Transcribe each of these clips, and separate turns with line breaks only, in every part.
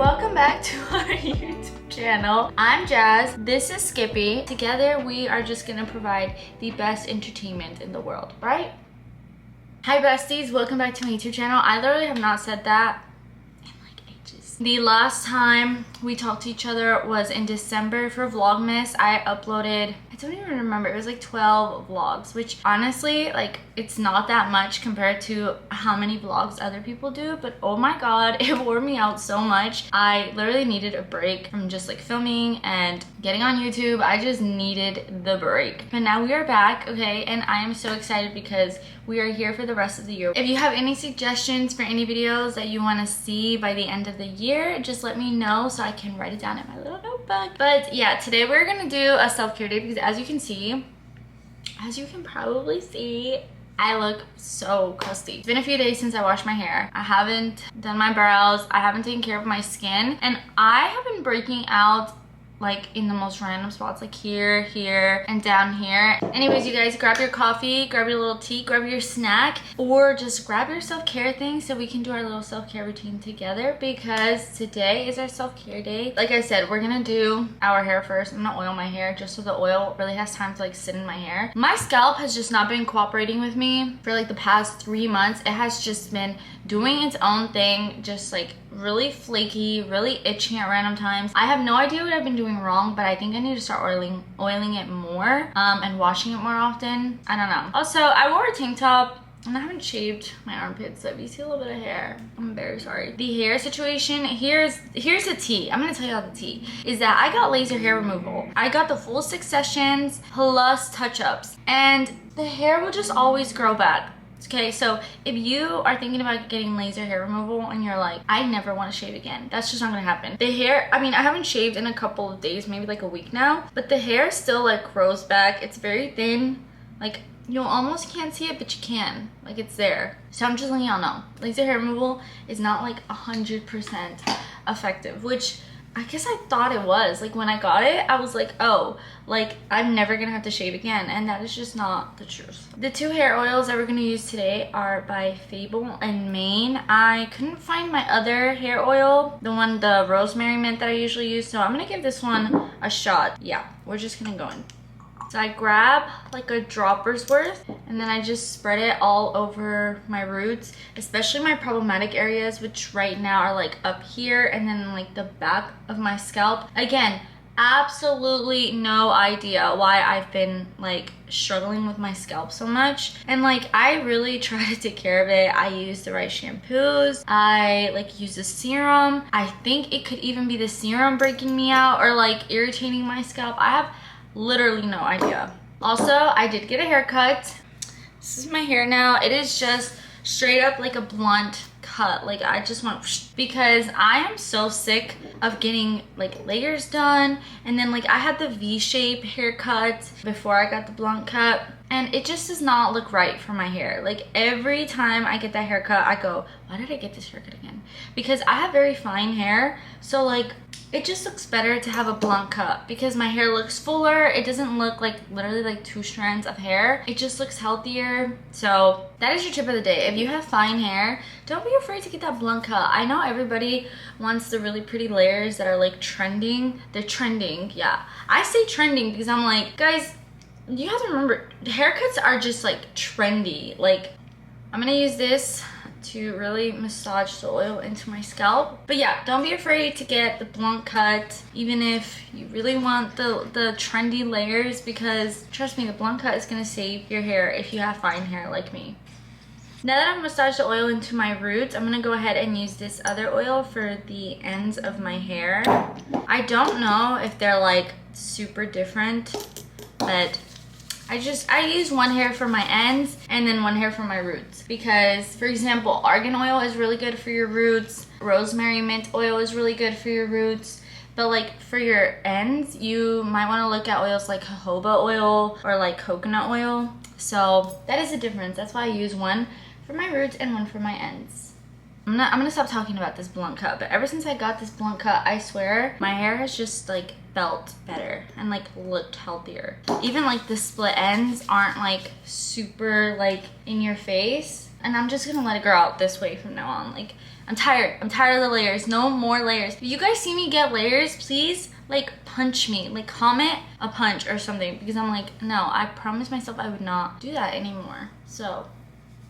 welcome back to our YouTube channel. I'm Jazz, this is Skippy. Together we are just gonna provide the best entertainment in the world, right? Hi besties, welcome back to my YouTube channel. I literally have not said that in like ages. The last time we talked to each other was in December for Vlogmas. I uploaded, I don't even remember, it was like 12 vlogs, which honestly, like, it's not that much compared to how many vlogs other people do, but oh my god, it wore me out so much. I literally needed a break from just like filming and getting on YouTube. I just needed the break. But now we are back, okay, and I am so excited because we are here for the rest of the year. If you have any suggestions for any videos that you want to see by the end of the year, just let me know so I can write it down in my little notebook. But yeah, today we're gonna do a self-care day because as you can probably see, I look so crusty. It's been a few days since I washed my hair. I haven't done my brows. I haven't taken care of my skin. And I have been breaking out like in the most random spots, like here, here, and down here. Anyways, you guys, grab your coffee, grab your little tea, grab your snack, or just grab your self-care thing so we can do our little self-care routine together because today is our self-care day. Like I said, we're gonna do our hair first. I'm gonna oil my hair just so the oil really has time to like sit in my hair. My scalp has just not been cooperating with me for like the past 3 months. It has just been doing its own thing, just like really flaky, really itching at random times. I have no idea what I've been doing wrong, but I think I need to start oiling it more and washing it more often. I don't know. Also, I wore a tank top and I haven't shaved my armpits, so if you see a little bit of hair, I'm very sorry. The hair situation, here's the tea. I'm gonna tell you all the tea. Is that I got laser hair removal. I got the full 6 sessions plus touch-ups, and the hair will just always grow back. Okay, so if you are thinking about getting laser hair removal and you're like, I never want to shave again, that's just not gonna happen. The hair, I mean, I haven't shaved in a couple of days, maybe like a week now, but the hair still like grows back. It's very thin, like you almost can't see it, but you can, like it's there. So I'm just letting y'all know, laser hair removal is not like 100% effective, which I guess I thought it was. Like when I got it, I was like, oh, like I'm never gonna have to shave again, and that is just not the truth. The 2 hair oils that we're gonna use today are by Fable and Maine. I couldn't find my other hair oil, the rosemary mint that I usually use, so I'm gonna give this one a shot. Yeah, we're just gonna go in. So I grab like a dropper's worth and then I just spread it all over my roots, especially my problematic areas, which right now are like up here and then like the back of my scalp. Again, absolutely no idea why I've been like struggling with my scalp so much, and like I really try to take care of it. I use the right shampoos, I like use a serum. I think it could even be the serum breaking me out or like irritating my scalp. I have literally no idea. Also, I did get a haircut. This is my hair now. It is just straight up like a blunt cut. Like I just went because I am so sick of getting like layers done, and then like I had the V-shape haircut before I got the blunt cut, and it just does not look right for my hair. Like every time I get that haircut, I go, why did I get this haircut again? Because I have very fine hair, so like it just looks better to have a blunt cut because my hair looks fuller. It doesn't look like literally like 2 strands of hair. It just looks healthier. So that is your tip of the day. If you have fine hair, don't be afraid to get that blunt cut. I know everybody wants the really pretty layers that are like trending. They're trending, yeah. I say trending because I'm like, guys, you have to remember, haircuts are just like trendy. Like I'm gonna use this to really massage the oil into my scalp. But yeah, don't be afraid to get the blunt cut, even if you really want the trendy layers, because trust me, the blunt cut is gonna save your hair if you have fine hair like me. Now that I've massaged the oil into my roots, I'm gonna go ahead and use this other oil for the ends of my hair. I don't know if they're like super different, but I use one hair for my ends and then one hair for my roots, because for example, argan oil is really good for your roots, rosemary mint oil is really good for your roots, but like for your ends you might want to look at oils like jojoba oil or like coconut oil. So that is the difference. That's why I use one for my roots and one for my ends. I'm gonna stop talking about this blunt cut, but ever since I got this blunt cut, I swear my hair has just like felt better and like looked healthier. Even like the split ends aren't like super like in your face, and I'm just gonna let it grow out this way from now on. Like I'm tired of the layers. No more layers. If you guys see me get layers, please like punch me, like comment a punch or something, because I'm like, no, I promised myself I would not do that anymore. So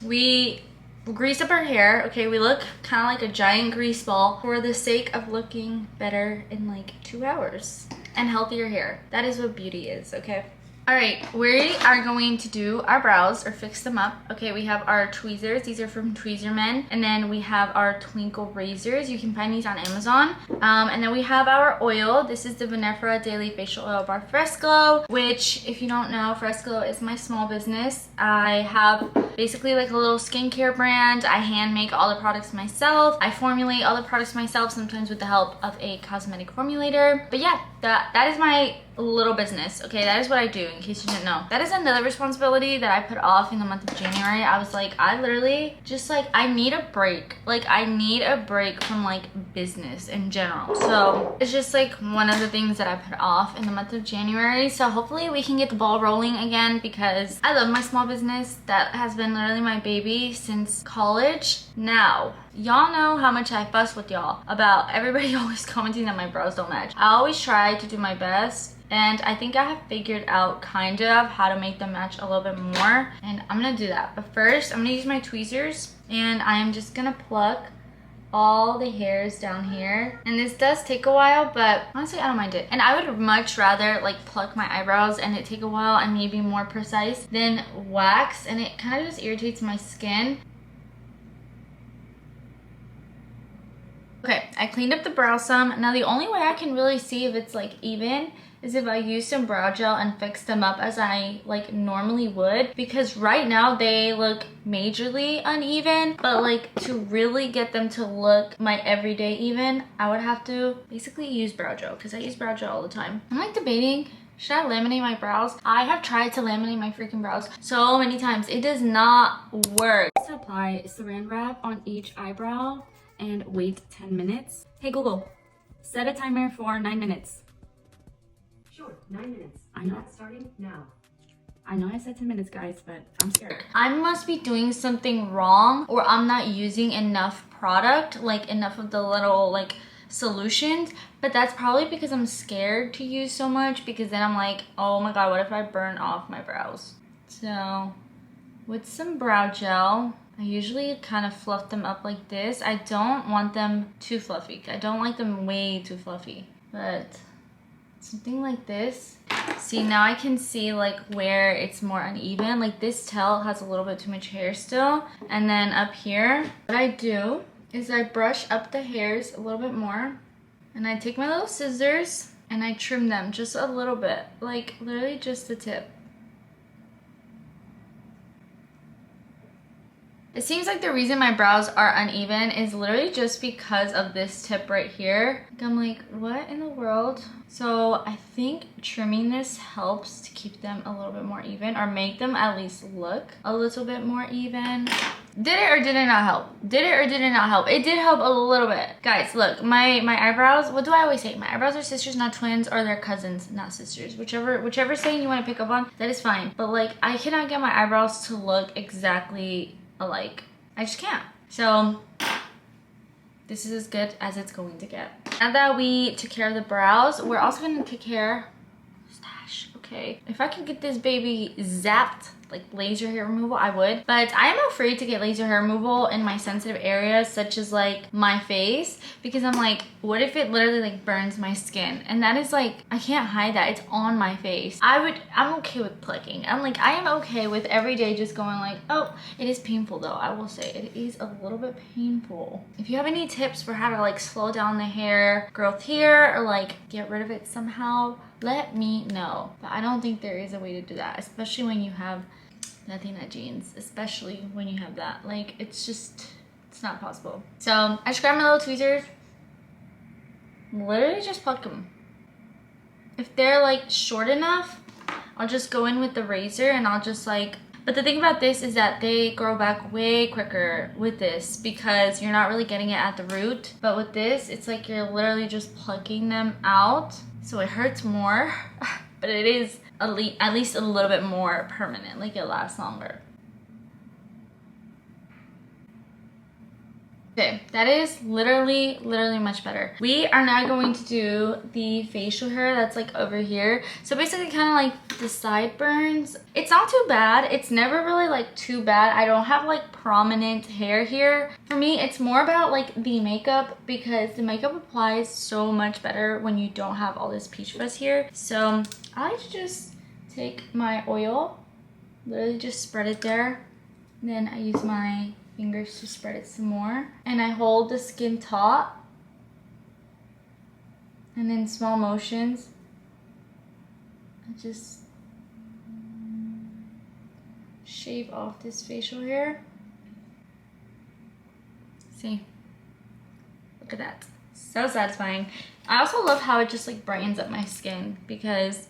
we grease up our hair. Okay, we look kind of like a giant grease ball for the sake of looking better in like 2 hours and healthier hair. That is what beauty is, okay? All right, we are going to do our brows or fix them up. Okay, we have our tweezers. These are from Tweezerman. And then we have our twinkle razors. You can find these on Amazon. And then we have our oil. This is the Vinefera Daily Facial Oil Bar Fresco, which if you don't know, Fresco is my small business. I have basically like a little skincare brand. I hand make all the products myself. I formulate all the products myself, sometimes with the help of a cosmetic formulator. But yeah, that is my little business. Okay, that is what I do, in case you didn't know. That is another responsibility that I put off in the month of January. I was like, I literally just like, I need a break. Like, I need a break from like business in general. So it's just like one of the things that I put off in the month of January. So hopefully we can get the ball rolling again, because I love my small business. That has been literally my baby since college. Now, y'all know how much I fuss with y'all about everybody always commenting that my brows don't match. I always try to do my best, and I think I have figured out kind of how to make them match a little bit more, and I'm gonna do that. But first, I'm gonna use my tweezers, and I'm just gonna pluck all the hairs down here. And this does take a while, but honestly, I don't mind it. And I would much rather like pluck my eyebrows and it take a while and maybe more precise than wax, and it kind of just irritates my skin. Okay, I cleaned up the brow some. Now the only way I can really see if it's like even is if I use some brow gel and fix them up as I like normally would, because right now they look majorly uneven. But like to really get them to look my everyday even, I would have to basically use brow gel, because I use brow gel all the time. I'm like debating, should I laminate my brows? I have tried to laminate my freaking brows so many times. It does not work. To apply saran wrap on each eyebrow and wait 10 minutes. Hey Google, set a timer for 9 minutes.
Sure, 9 minutes.
I know.
That's starting now.
I know I said 10 minutes, guys, but I'm scared. I must be doing something wrong, or I'm not using enough product, like enough of the little like solutions. But that's probably because I'm scared to use so much, because then I'm like, oh my god, what if I burn off my brows? So with some brow gel, I usually kind of fluff them up like this. I don't want them too fluffy. I don't like them way too fluffy, but something like this. See, now I can see like where it's more uneven. Like this tail has a little bit too much hair still. And then up here, what I do is I brush up the hairs a little bit more, and I take my little scissors and I trim them just a little bit, like literally just the tip. It seems like the reason my brows are uneven is literally just because of this tip right here. I'm like, what in the world? So I think trimming this helps to keep them a little bit more even, or make them at least look a little bit more even. Did it or did it not help? Did it or did it not help? It did help a little bit. Guys, look, my eyebrows, what do I always say? My eyebrows are sisters, not twins, or they're cousins, not sisters. Whichever saying you want to pick up on, that is fine. But like, I cannot get my eyebrows to look exactly alike. I just can't. So this is as good as it's going to get. Now that we took care of the brows, we're also going to take care of stash. Okay, if I could get this baby zapped, like laser hair removal, I would. But I am afraid to get laser hair removal in my sensitive areas, such as like my face, because I'm like, what if it literally like burns my skin? And that is like, I can't hide that. It's on my face. I'm okay with plucking. I'm like, I am okay with every day just going like, oh, it is painful though. I will say it is a little bit painful. If you have any tips for how to like slow down the hair growth here, or like get rid of it somehow, let me know. But I don't think there is a way to do that, especially when you have Latina genes, especially when you have that. Like, it's not possible. So I just grab my little tweezers, literally just pluck them. If they're like short enough, I'll just go in with the razor and I'll just like, but the thing about this is that they grow back way quicker with this, because you're not really getting it at the root. But with this, it's like you're literally just plucking them out, so it hurts more. But it is at least a little bit more permanent, like it lasts longer. Okay, that is literally much better. We are now going to do the facial hair that's like over here. So basically kind of like the sideburns. It's not too bad. It's never really like too bad. I don't have like prominent hair here. For me, it's more about like the makeup because the makeup applies so much better when you don't have all this peach fuzz here. So I like to just take my oil, literally just spread it there. And then I use my fingers to spread it some more, and I hold the skin taut, and in small motions I just shave off this facial hair. See, look at that, so satisfying. I also love how it just like brightens up my skin because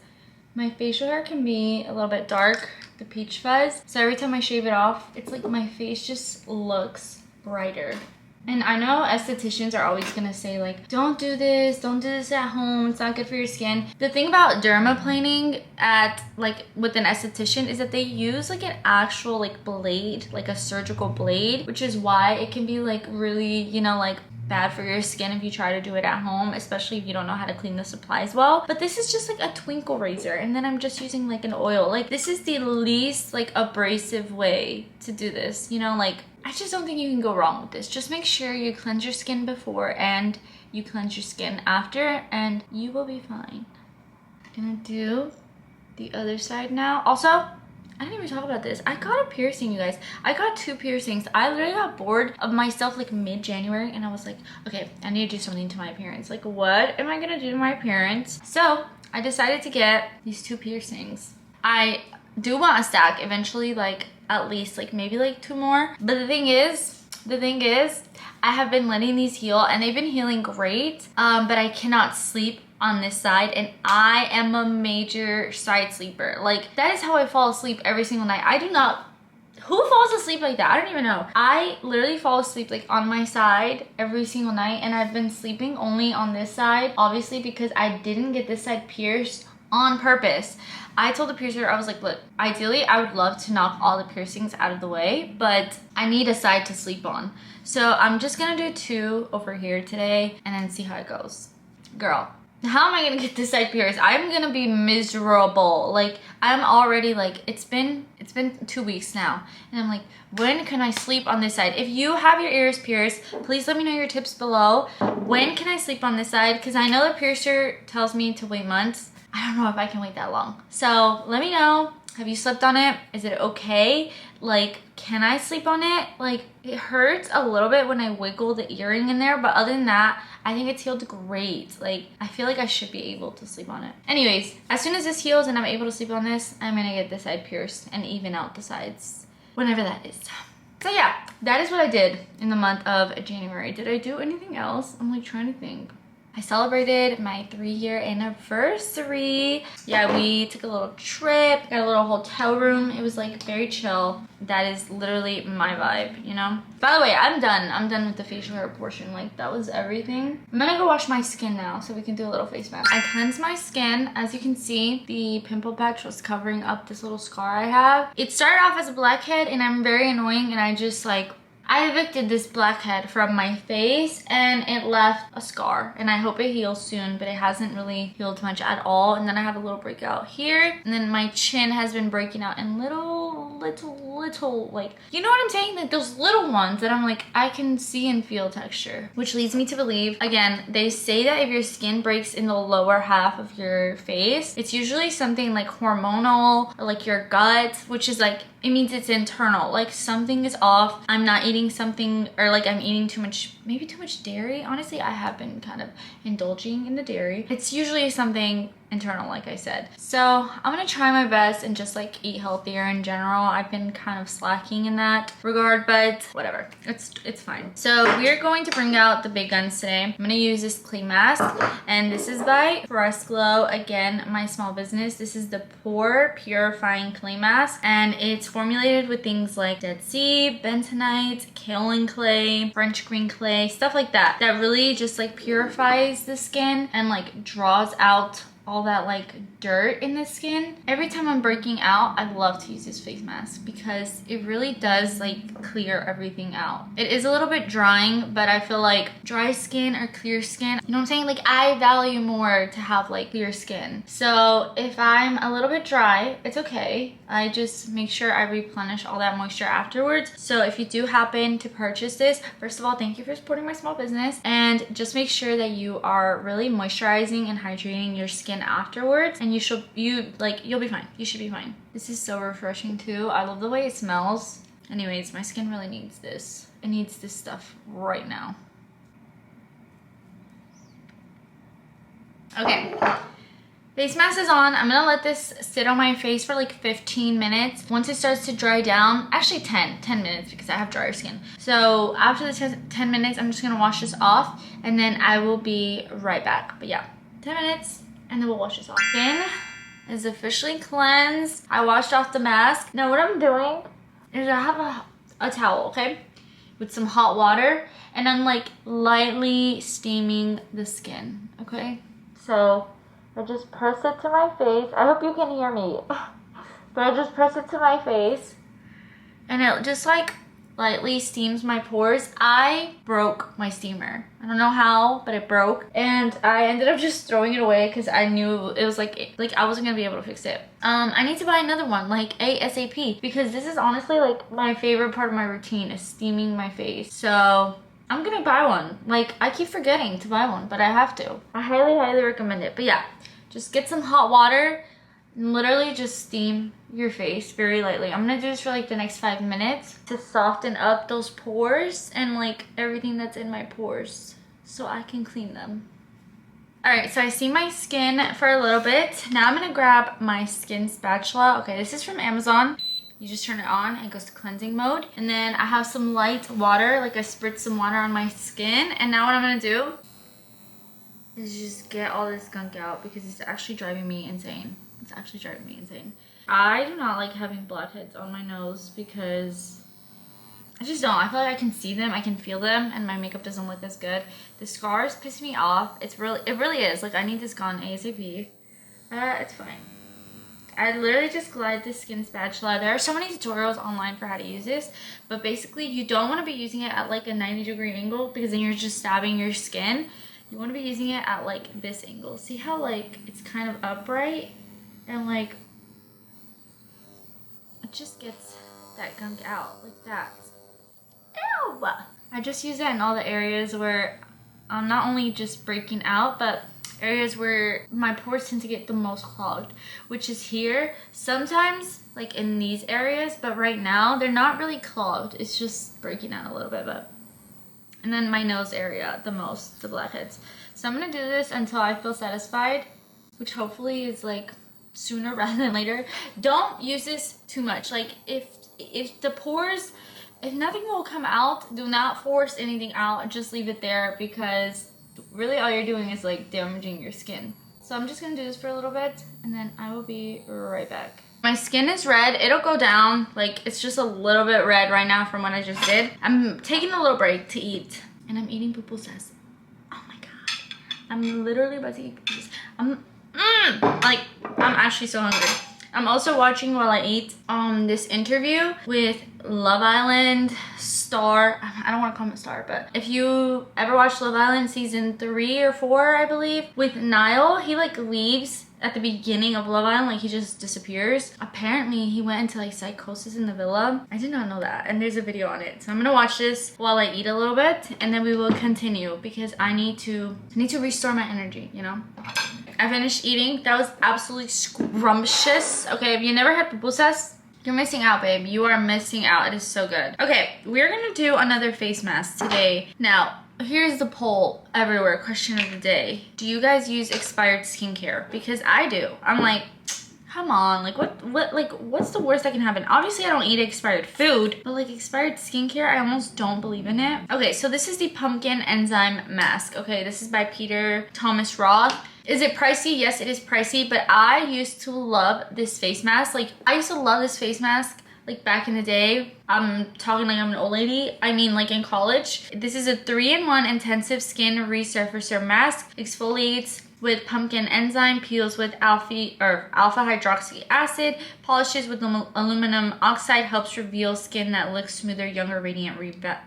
my facial hair can be a little bit dark, the peach fuzz. So every time I shave it off, it's like my face just looks brighter. And I know estheticians are always gonna say like, don't do this at home, it's not good for your skin. The thing about dermaplaning at like with an esthetician is that they use like an actual like blade, like a surgical blade, which is why it can be like really, you know, like bad for your skin if you try to do it at home, especially if you don't know how to clean the supplies well. But this is just like a twinkle razor, and then I'm just using like an oil. Like this is the least like abrasive way to do this, you know, like I just don't think you can go wrong with this. Just make sure you cleanse your skin before and you cleanse your skin after, and you will be fine. I'm gonna do the other side now. Also, I didn't even talk about this. I got a piercing, you guys. I got 2 piercings. I literally got bored of myself like mid-January, and I was like, okay, I need to do something to my appearance. Like, what am I gonna do to my appearance? So I decided to get these 2 piercings. I do want a stack eventually, like at least like maybe like 2 more. But the thing is, I have been letting these heal and they've been healing great. But I cannot sleep on this side, and I am a major side sleeper. Like that is how I fall asleep every single night. I do not, who falls asleep like that? I don't even know. I literally fall asleep like on my side every single night, and I've been sleeping only on this side, obviously because I didn't get this side pierced on purpose. I told the piercer, I was like, look, ideally I would love to knock all the piercings out of the way, but I need a side to sleep on. So I'm just gonna do 2 over here today and then see how it goes. Girl, how am I gonna get this side pierced? I'm gonna be miserable. Like I'm already like, it's been 2 weeks now, and I'm like, when can I sleep on this side? If you have your ears pierced, please let me know your tips below. When can I sleep on this side? Because I know the piercer tells me to wait months. I don't know if I can wait that long. So let me know. Have you slept on it? Is it okay? Like, can I sleep on it? Like, it hurts a little bit when I wiggle the earring in there, but other than that, I think it's healed great. Like, I feel like I should be able to sleep on it. Anyways, as soon as this heals and I'm able to sleep on this, I'm gonna get this side pierced and even out the sides, whenever that is. So yeah, that is what I did in the month of January. Did I do anything else? I'm like trying to think. I celebrated my 3-year anniversary. Yeah, we took a little trip, got a little hotel room. It was like very chill. That is literally my vibe, you know? By the way, I'm done. I'm done with the facial hair portion. Like that was everything. I'm gonna go wash my skin now so we can do a little face mask. I cleansed my skin. As you can see, the pimple patch was covering up this little scar I have. It started off as a blackhead and I'm very annoying, and I just like, I evicted this blackhead from my face and it left a scar, and I hope it heals soon, but it hasn't really healed much at all. And then I have a little breakout here, and then my chin has been breaking out in little, like, you know what I'm saying? Like those little ones that I'm like, I can see and feel texture, which leads me to believe, again, they say that if your skin breaks in the lower half of your face, it's usually something like hormonal or like your gut, which is like, it means it's internal, like something is off. I'm not eating something, or like I'm eating too much, maybe too much dairy. Honestly, I have been kind of indulging in the dairy. It's usually something internal, like I said. So I'm gonna try my best and just like eat healthier in general. I've been kind of slacking in that regard, but whatever, it's fine. So we're going to bring out the big guns today. I'm gonna use this clay mask, and this is by Fresh Glow. Again, my small business. This is the Pore Purifying Clay Mask, and it's formulated with things like Dead Sea, bentonite, kaolin clay, French green clay, stuff like that, that really just like purifies the skin and like draws out all that like dirt in the skin. Every time I'm breaking out, I love to use this face mask because it really does like clear everything out. It is a little bit drying, but I feel like dry skin or clear skin, you know what I'm saying? Like I value more to have like clear skin. So if I'm a little bit dry, it's okay. I just make sure I replenish all that moisture afterwards. So if you do happen to purchase this, first of all, thank you for supporting my small business, and just make sure that you are really moisturizing and hydrating your skin afterwards, and you'll be fine. You should be fine. This is so refreshing too. I love the way it smells. Anyways, my skin really needs this. It needs this stuff right now. Okay. Face mask is on. I'm gonna let this sit on my face for like 15 minutes. Once it starts to dry down, actually 10 minutes because I have drier skin. So after the 10 minutes, I'm just gonna wash this off and then I will be right back. But yeah, 10 minutes and then we'll wash this off. Skin is officially cleansed. I washed off the mask. Now what I'm doing is I have a towel, okay? With some hot water, and I'm like lightly steaming the skin, okay? So I just press it to my face. I hope you can hear me. But I just press it to my face and it just like lightly steams my pores. I broke my steamer. I don't know how, but it broke. And I ended up just throwing it away because I knew it was like I wasn't gonna be able to fix it. I need to buy another one, like ASAP, because this is honestly like my favorite part of my routine is steaming my face. So I'm gonna buy one. Like I keep forgetting to buy one, but I have to. I highly recommend it. But yeah, just get some hot water and literally just steam your face very lightly. I'm gonna do this for like the next 5 minutes to soften up those pores and like everything that's in my pores so I can clean them. All right, so I steamed my skin for a little bit. Now I'm gonna grab my skin spatula. Okay, this is from Amazon. You just turn it on and it goes to cleansing mode. And then I have some light water, like I spritz some water on my skin. And now what I'm gonna do is just get all this gunk out because it's actually driving me insane. It's actually driving me insane. I do not like having blackheads on my nose because I just don't. I feel like I can see them, I can feel them, and my makeup doesn't look as good. The scars piss me off. It really is. Like I need this gone ASAP. It's fine. I literally just glide the skin spatula. There are so many tutorials online for how to use this, but basically you don't want to be using it at like a 90-degree angle because then you're just stabbing your skin. You want to be using it at like this angle. See how like it's kind of upright and like it just gets that gunk out like that. Ew! I just use it in all the areas where I'm not only just breaking out, but areas where my pores tend to get the most clogged, which is here. Sometimes like in these areas, but right now they're not really clogged. It's just breaking out a little bit, but and then my nose area the most, the blackheads. So I'm gonna do this until I feel satisfied, which hopefully is like sooner rather than later. Don't use this too much. Like if the pores, if nothing will come out, do not force anything out. Just leave it there because really all you're doing is like damaging your skin. So I'm just gonna do this for a little bit and then I will be right back. My skin is red. It'll go down. Like it's just a little bit red right now from what I just did. I'm taking a little break to eat and I'm eating pupusas. Oh my god. I'm literally about to eat pupusas. I'm actually so hungry. I'm also watching while I eat this interview with Love Island star. I don't want to call him a star, but if you ever watched Love Island season 3 or 4, I believe, with Niall, he like leaves at the beginning of Love Island, like he just disappears. Apparently he went into like psychosis in the villa. I did not know that, and there's a video on it. So I'm gonna watch this while I eat a little bit and then we will continue because I need to restore my energy, you know. I finished eating. That was absolutely scrumptious. Okay, if you never had pupusas, you're missing out, babe. You are missing out. It is so good. Okay, we're gonna do another face mask today. Now, here's the poll everywhere, question of the day. Do you guys use expired skincare? Because I do. I'm like, come on, like what's the worst that can happen? Obviously I don't eat expired food, but like expired skincare, I almost don't believe in it. Okay, so this is the pumpkin enzyme mask. Okay, this is by Peter Thomas Roth. Is it pricey? Yes, it is pricey, but I used to love this face mask. Like I used to love this face mask like back in the day. I'm talking like I'm an old lady. I mean like in college. This is a 3-in-1 intensive skin resurfacer mask. Exfoliates with pumpkin enzyme, peels with alpha hydroxy acid, polishes with aluminum oxide, helps reveal skin that looks smoother, younger, radiant, revitalize.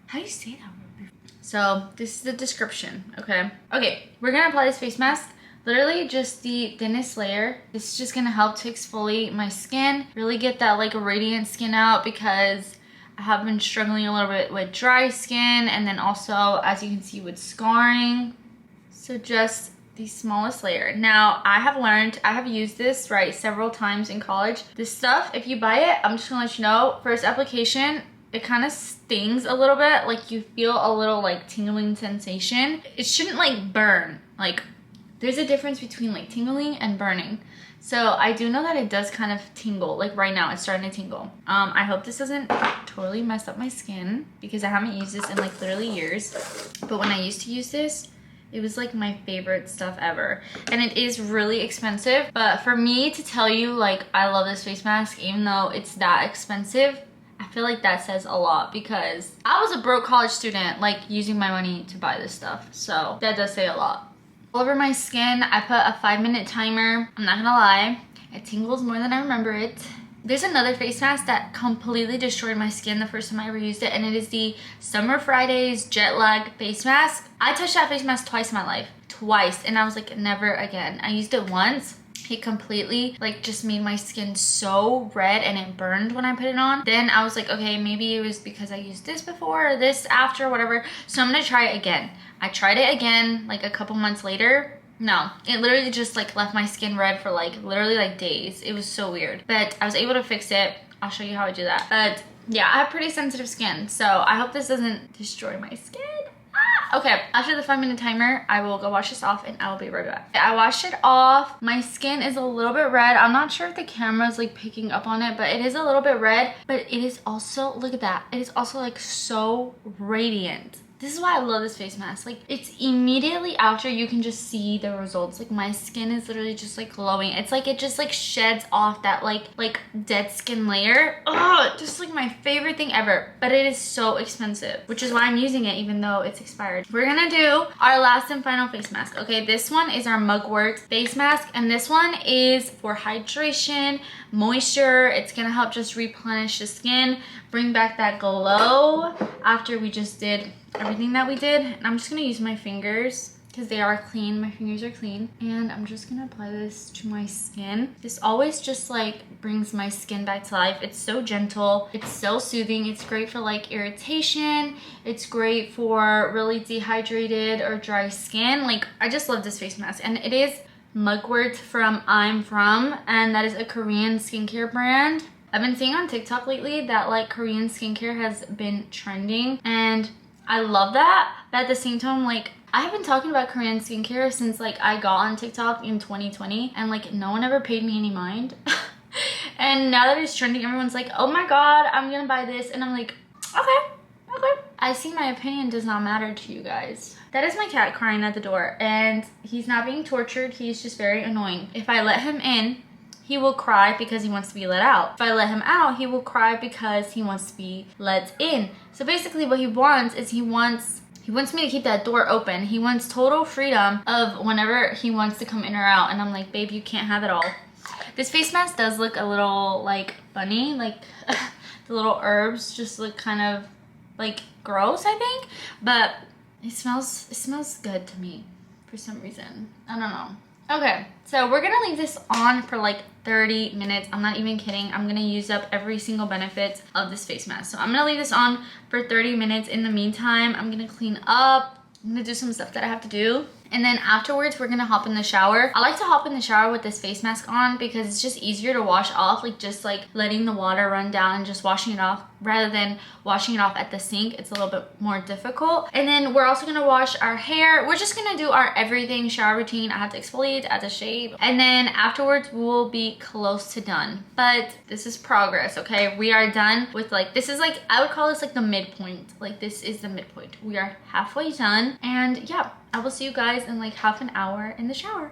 How do you say that word? So this is the description, okay? Okay, we're gonna apply this face mask. Literally just the thinnest layer. This is just gonna help to exfoliate my skin, really get that like radiant skin out, because I have been struggling a little bit with dry skin, and then also, as you can see, with scarring. So just the smallest layer. Now, I have used this, right, several times in college. This stuff, if you buy it, I'm just gonna let you know, first application, it kind of stings a little bit. Like you feel a little like tingling sensation. It shouldn't like burn. Like there's a difference between like tingling and burning. So I do know that it does kind of tingle. Like right now it's starting to tingle. I hope this doesn't totally mess up my skin, because I haven't used this in like literally years. But when I used to use this, it was like my favorite stuff ever. And it is really expensive. But for me to tell you like I love this face mask, even though it's that expensive, I feel like that says a lot, because I was a broke college student like using my money to buy this stuff. So that does say a lot. All over my skin, I put a 5-minute timer. I'm not gonna lie, it tingles more than I remember it. There's another face mask that completely destroyed my skin the first time I ever used it, and it is the Summer Fridays Jet Lag face mask. I touched that face mask twice in my life. Twice. And I was like, never again. I used it once. It completely like just made my skin so red, and it burned when I put it on. Then I was like, okay, maybe it was because I used this before or this after, whatever. So I'm gonna try it again. I tried it again like a couple months later. No, it literally just like left my skin red for like literally like days. It was so weird, but I was able to fix it. I'll show you how I do that. But yeah, I have pretty sensitive skin, so I hope this doesn't destroy my skin. Okay, after the 5-minute timer, I will go wash this off and I will be right back. I washed it off. My skin is a little bit red. I'm not sure if the camera is like picking up on it, but it is a little bit red. But it is also, look at that. It is also like so radiant. This is why I love this face mask. Like it's immediately after you can just see the results. Like my skin is literally just like glowing. It's like it just like sheds off that like dead skin layer. Oh, just like my favorite thing ever. But it is so expensive, which is why I'm using it even though it's expired. We're gonna do our last and final face mask. Okay, this one is our Mugwort face mask, and this one is for hydration, moisture. It's gonna help just replenish the skin, bring back that glow after we just did everything that we did. And I'm just gonna use my fingers because they are clean. My fingers are clean, and I'm just gonna apply this to my skin. This always just like brings my skin back to life. It's so gentle, it's so soothing. It's great for like irritation. It's great for really dehydrated or dry skin. Like I just love this face mask, and it is Mugwort from I'm From, and that is a Korean skincare brand. I've been seeing on TikTok lately that like Korean skincare has been trending, and I love that. But at the same time, like I have been talking about Korean skincare since like I got on TikTok in 2020, and like no one ever paid me any mind. And now that it's trending, everyone's like, oh my god, I'm gonna buy this. And I'm like, okay. I see my opinion does not matter to you guys. That is my cat crying at the door, and he's not being tortured. He's just very annoying. If I let him in, he will cry because he wants to be let out. If I let him out, he will cry because he wants to be let in. So basically what he wants is he wants me to keep that door open. He wants total freedom of whenever he wants to come in or out. And I'm like, babe, you can't have it all. This face mask does look a little like funny. Like the little herbs just look kind of like gross, I think. But it smells good to me for some reason. I don't know. Okay, so we're gonna leave this on for like 30 minutes. I'm not even kidding. I'm gonna use up every single benefit of this face mask. So I'm gonna leave this on for 30 minutes. In the meantime, I'm gonna clean up. I'm gonna do some stuff that I have to do. And then afterwards, we're gonna hop in the shower. I like to hop in the shower with this face mask on because it's just easier to wash off, like just like letting the water run down and just washing it off rather than washing it off at the sink. It's a little bit more difficult. And then we're also gonna wash our hair. We're just gonna do our everything shower routine. I have to exfoliate, I have to shave. And then afterwards, we'll be close to done. But this is progress, okay? We are done with like, this is like, I would call this like the midpoint. Like this is the midpoint. We are halfway done. And yeah, I will see you guys in like half an hour in the shower.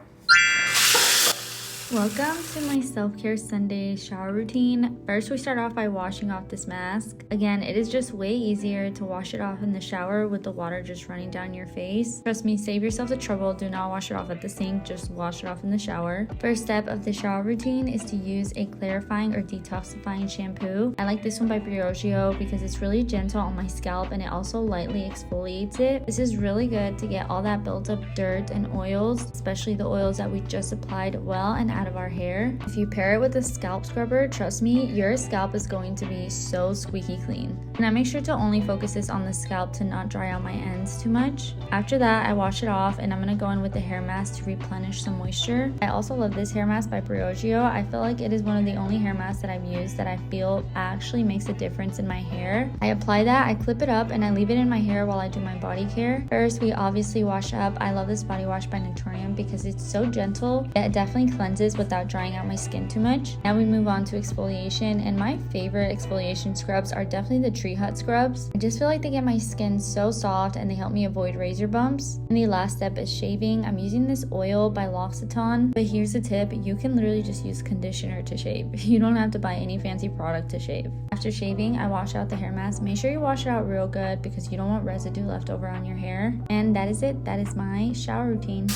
Welcome to my self-care Sunday shower routine. First, we start off by washing off this mask. Again, it is just way easier to wash it off in the shower with the water just running down your face. Trust me, save yourself the trouble. Do not wash it off at the sink, just wash it off in the shower. First step of the shower routine is to use a clarifying or detoxifying shampoo. I like this one by Briogeo because it's really gentle on my scalp and it also lightly exfoliates it. This is really good to get all that built up dirt and oils, especially the oils that we just applied well and out of our hair. If you pair it with a scalp scrubber, trust me, your scalp is going to be so squeaky clean. And I make sure to only focus this on the scalp to not dry out my ends too much. After that, I wash it off and I'm gonna go in with the hair mask to replenish some moisture. I also love this hair mask by Briogeo. I feel like it is one of the only hair masks that I've used that I feel actually makes a difference in my hair. I apply that, I clip it up, and I leave it in my hair while I do my body care. First, we obviously wash up. I love this body wash by Naturium because it's so gentle. It definitely cleanses without drying out my skin too much. Now we move on to exfoliation, and my favorite exfoliation scrubs are definitely the Tree Hut scrubs. I just feel like they get my skin so soft and they help me avoid razor bumps. And the last step is shaving. I'm using this oil by L'Occitane, but here's the tip: you can literally just use conditioner to shave. You don't have to buy any fancy product to shave. After shaving, I wash out the hair mask. Make sure you wash it out real good because you don't want residue left over on your hair. And that is it. That is my shower routine.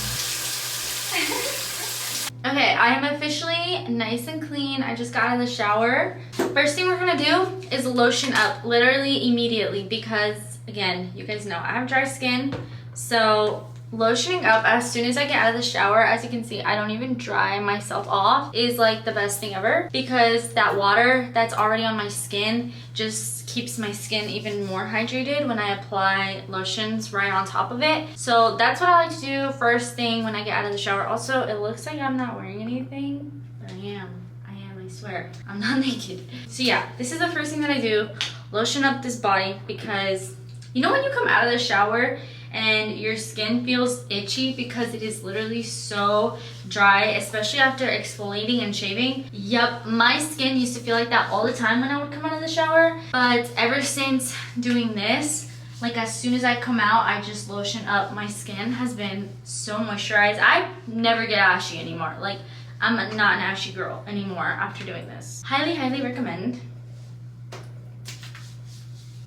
Okay, I am officially nice and clean. I just got out of the shower. First thing we're gonna do is lotion up literally immediately because, again, you guys know I have dry skin. So lotioning up as soon as I get out of the shower, as you can see, I don't even dry myself off, is like the best thing ever because that water that's already on my skin just keeps my skin even more hydrated when I apply lotions right on top of it. So that's what I like to do first thing when I get out of the shower. Also, it looks like I'm not wearing anything, but I am, I swear. I'm not naked. So yeah, this is the first thing that I do, lotion up this body because you know when you come out of the shower and your skin feels itchy because it is literally so dry, especially after exfoliating and shaving. Yep, my skin used to feel like that all the time when I would come out of the shower, but ever since doing this, like as soon as I come out, I just lotion up. My skin has been so moisturized. I never get ashy anymore. Like, I'm not an ashy girl anymore after doing this. Highly, highly recommend.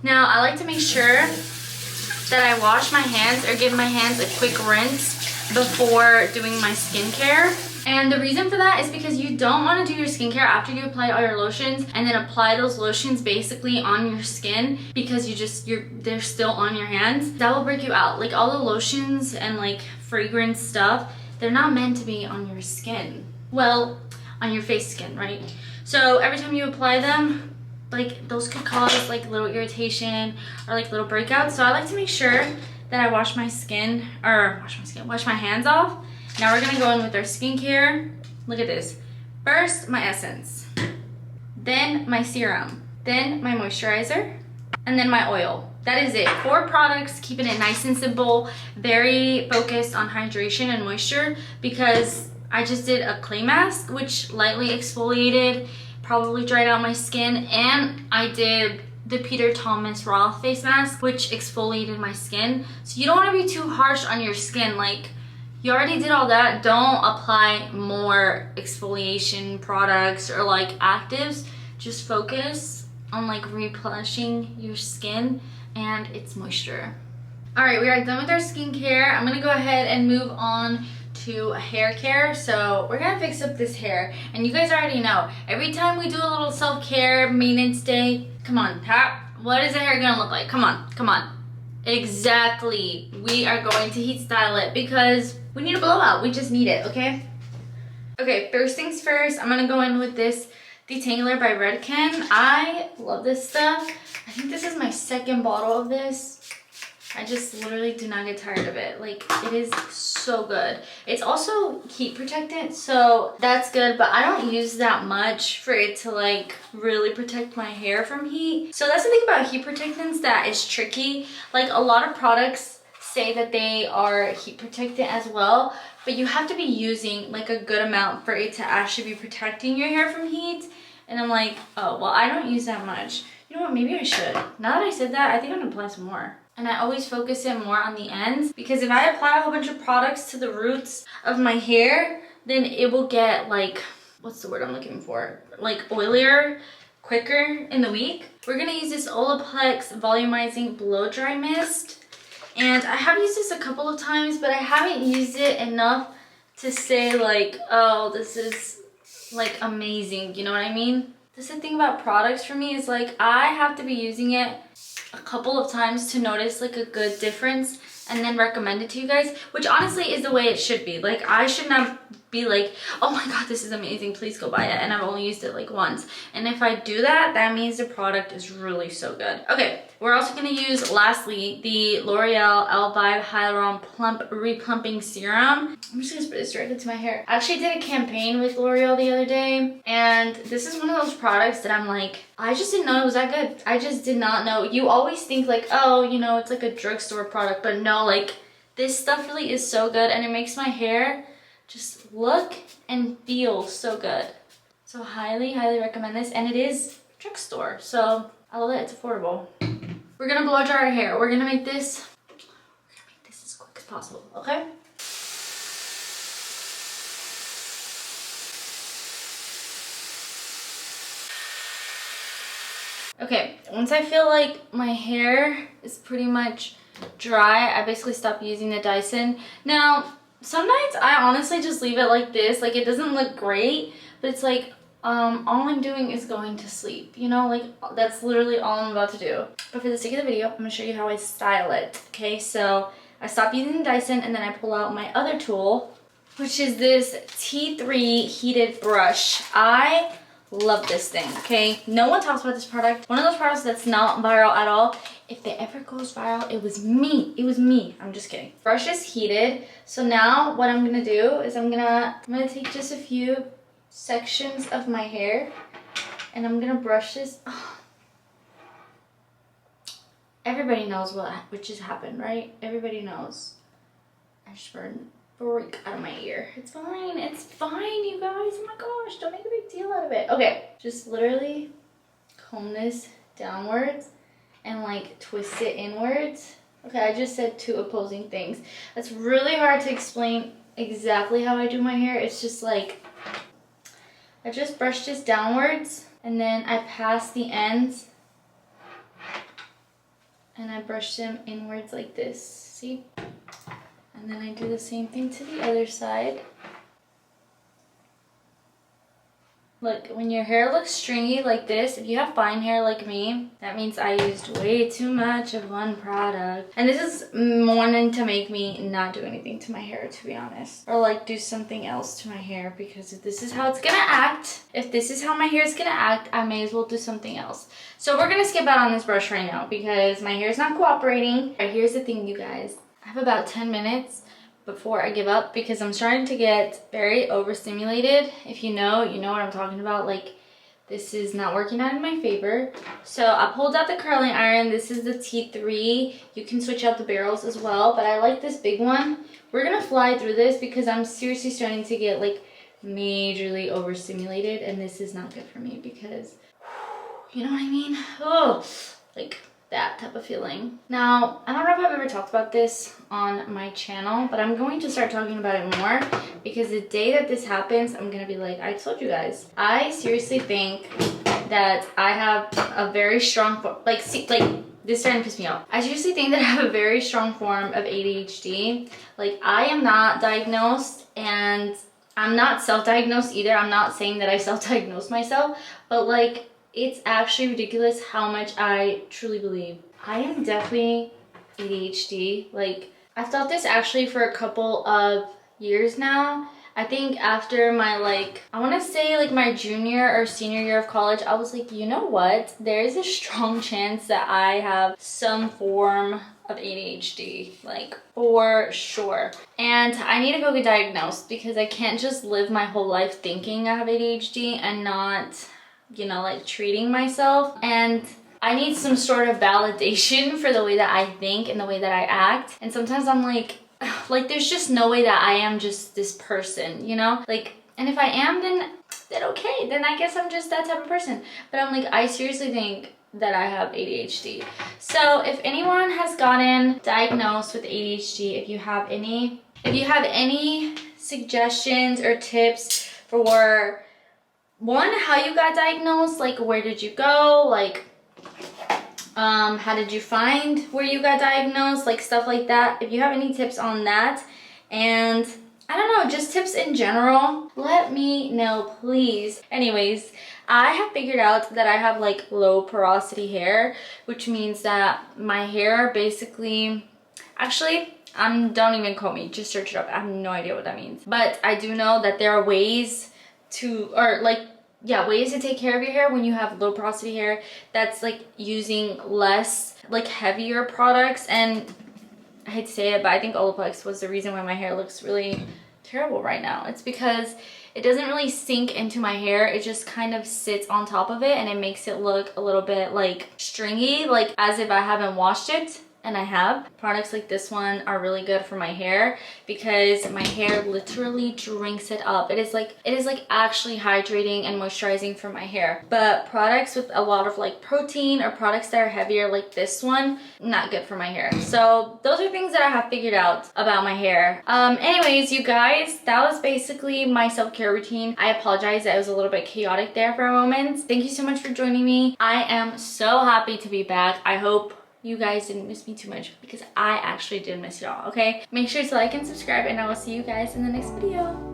Now, I like to make sure that I wash my hands or give my hands a quick rinse before doing my skincare. And the reason for that is because you don't want to do your skincare after you apply all your lotions and then apply those lotions basically on your skin because they're still on your hands. That will break you out. Like all the lotions and like fragrance stuff, they're not meant to be on your skin. Well, on your face skin, right? So every time you apply them, like those could cause like little irritation or like little breakouts. So I like to make sure that I wash my hands off. Now we're gonna go in with our skincare. Look at this. First, my essence, then my serum, then my moisturizer, and then my oil. That is it. 4 products, keeping it nice and simple, very focused on hydration and moisture because I just did a clay mask, which lightly exfoliated, probably dried out my skin, and I did the Peter Thomas Raw face mask, which exfoliated my skin. So you don't want to be too harsh on your skin. Like, you already did all that. Don't apply more exfoliation products or like actives. Just focus on like replenishing your skin and its moisture. All right, we are done with our skincare. I'm gonna go ahead and move on to hair care. So we're gonna fix up this hair, and you guys already know every time we do a little self-care maintenance day, come on, what is the hair gonna look like? Come on. Exactly, we are going to heat style it because we need a blowout. We just need it. Okay, first things first, I'm gonna go in with this detangler by Redken. I love this stuff. I think this is my 2nd bottle of this. I just literally do not get tired of it. Like, it is so good. It's also heat protectant, so that's good, but I don't use that much for it to like really protect my hair from heat. So that's the thing about heat protectants that is tricky. Like, a lot of products say that they are heat protectant as well, but you have to be using like a good amount for it to actually be protecting your hair from heat. And I'm like, oh, well, I don't use that much. You know what, maybe I should. Now that I said that, I think I'm gonna apply some more. And I always focus it more on the ends because if I apply a whole bunch of products to the roots of my hair, then it will get like, what's the word I'm looking for? Like oilier quicker in the week. We're gonna use this Olaplex Volumizing Blow Dry Mist. And I have used this a couple of times, but I haven't used it enough to say like, oh, this is like amazing, you know what I mean? That's the thing about products for me, is like I have to be using it a couple of times to notice like a good difference and then recommend it to you guys, which honestly is the way it should be. Like I should not be like, oh my god, this is amazing, please go buy it, and I've only used it like once. And if I do that, that means the product is really so good. Okay, we're also going to use lastly the L'Oreal Elvive Hyaluron Plump Replumping Serum. I'm just going to spray this directly to my hair. I actually did a campaign with L'Oreal the other day, and this is one of those products that I'm like, I just didn't know it was that good. I just did not know. You always think like, oh, you know, it's like a drugstore product, but no, like this stuff really is so good, and it makes my hair just look and feel so good. So highly, highly recommend this. And it is drugstore, so I love that it's affordable. We're gonna blow dry our hair. We're gonna make this as quick as possible, okay? Okay, once I feel like my hair is pretty much dry, I basically stop using the Dyson. Now, some nights I honestly just leave it like this. Like it doesn't look great, but it's like all I'm doing is going to sleep, you know, like that's literally all I'm about to do. But for the sake of the video, I'm gonna show you how I style it. Okay, so I stop using the Dyson and then I pull out my other tool, which is this T3 heated brush. I love this thing, okay? No one talks about this product. One of those products that's not viral at all. If it ever goes viral, it was me. It was me. I'm just kidding. Brush is heated. So now what I'm gonna do is I'm gonna take just a few sections of my hair and I'm gonna brush this. Oh. Everybody knows what just happened, right? Everybody knows. I just burned freak out of my ear. It's fine, you guys. Oh my gosh, don't make a big deal out of it. Okay, just literally comb this downwards and like twist it inwards. Okay, I just said two opposing things. That's really hard to explain exactly how I do my hair. It's just like, I just brush this downwards and then I pass the ends and I brush them inwards like this, see? And then I do the same thing to the other side. Look, when your hair looks stringy like this, if you have fine hair like me, that means I used way too much of one product. And this is wanting to make me not do anything to my hair, to be honest. Or like do something else to my hair, because if this is how it's gonna act, if this is how my hair is gonna act, I may as well do something else. So we're gonna skip out on this brush right now because my hair is not cooperating. All right, here's the thing, you guys. I have about 10 minutes before I give up because I'm starting to get very overstimulated. If you know, you know what I'm talking about. Like, this is not working out in my favor. So I pulled out the curling iron. This is the T3. You can switch out the barrels as well, but I like this big one. We're gonna fly through this because I'm seriously starting to get like majorly overstimulated, and this is not good for me because, you know what I mean? Oh, like that type of feeling. Now, I don't know if I've ever talked about this on my channel, but I'm going to start talking about it more because the day that this happens, I'm gonna be like, I told you guys. I seriously think that I have a very strong, like, see, like, this is starting to piss me off. I seriously think that I have a very strong form of ADHD. Like, I am not diagnosed and I'm not self-diagnosed either. I'm not saying that I self-diagnosed myself, but like, it's actually ridiculous how much I truly believe I am definitely ADHD. Like, I've thought this actually for a couple of years now. I think after my, like, I want to say like my junior or senior year of college, I was like, you know what? There is a strong chance that I have some form of ADHD, like, for sure. And I need to go get diagnosed because I can't just live my whole life thinking I have ADHD and not, you know, like treating myself. And I need some sort of validation for the way that I think and the way that I act. And sometimes I'm like there's just no way that I am just this person, you know? Like, and if I am, then okay, then I guess I'm just that type of person. But I'm like, I seriously think that I have ADHD. So if anyone has gotten diagnosed with ADHD, if you have any suggestions or tips for one, how you got diagnosed, like where did you go, like how did you find where you got diagnosed, like stuff like that. If you have any tips on that, and I don't know, just tips in general, let me know, please. Anyways, I have figured out that I have like low porosity hair, which means that my hair basically, actually, don't even quote me, just search it up. I have no idea what that means. But I do know that there are ways to, or like, yeah, ways to take care of your hair when you have low porosity hair. That's like using less, like heavier products. And I hate to say it, but I think Olaplex was the reason why my hair looks really terrible right now. It's because it doesn't really sink into my hair. It just kind of sits on top of it, and it makes it look a little bit like stringy, like as if I haven't washed it. And I have. Products like this one are really good for my hair because my hair literally drinks it up. It is like actually hydrating and moisturizing for my hair. But products with a lot of like protein or products that are heavier like this one, not good for my hair. So those are things that I have figured out about my hair. Anyways, you guys, that was basically my self-care routine. I apologize that it was a little bit chaotic there for a moment. Thank you so much for joining me. I am so happy to be back. I hope you guys didn't miss me too much because I actually did miss y'all, okay? Make sure to like and subscribe, and I will see you guys in the next video.